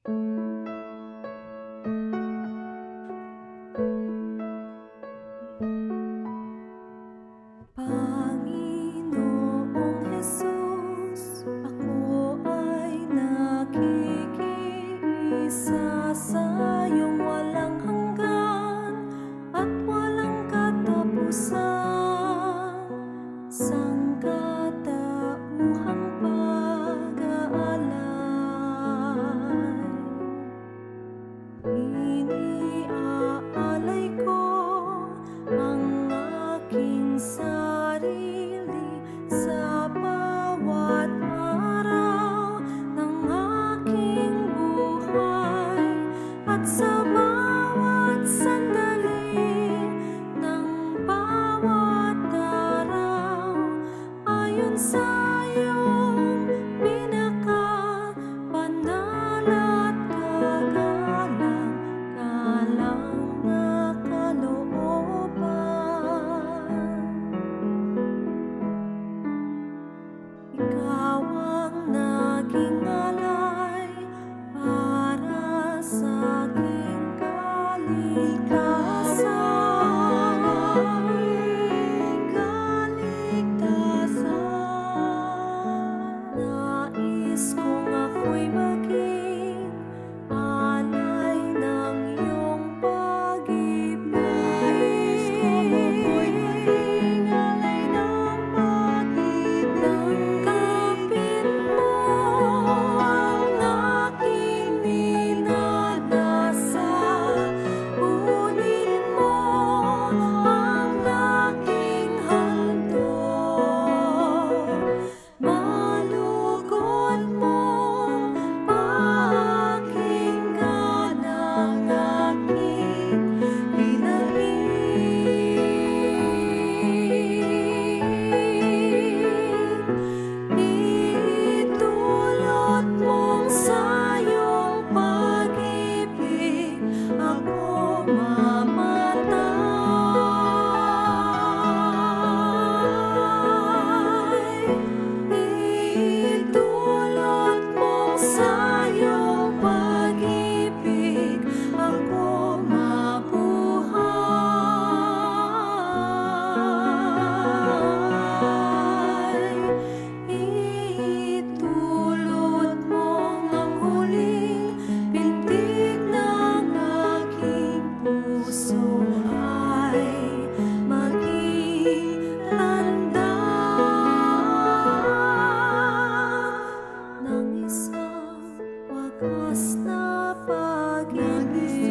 Panginoong Hesus, ako ay nakikiisa sa iyong walang hanggan at walang katapusan, sangkatauhang pag-aalay. Iniaalay ko ang aking sarili sa bawat araw ng aking buhay at sa bawat sandali ng bawat araw, ayon sa iyong pinakabanal at kagalang-galang na kalooban. Ikaw ang naging alay para sa aking kaligtasan. Nais kong ako'y maging alay ng iyong pag-ibig. Nais kong ako'y maging alay ng pag-ibig. Tanggapin mo ang aking minadasal. Kunin mo ang aking handog. Malugod mong pakinggan ang aking hinaing. Itulot mong sa iyong pag-ibig ako mamatay. Itulot mong sa iyong pag-ibig ako mabuhay. Itulot mong ang huling pintig ng aking puso ay maging tanda ng isang wagas na pag-ibig.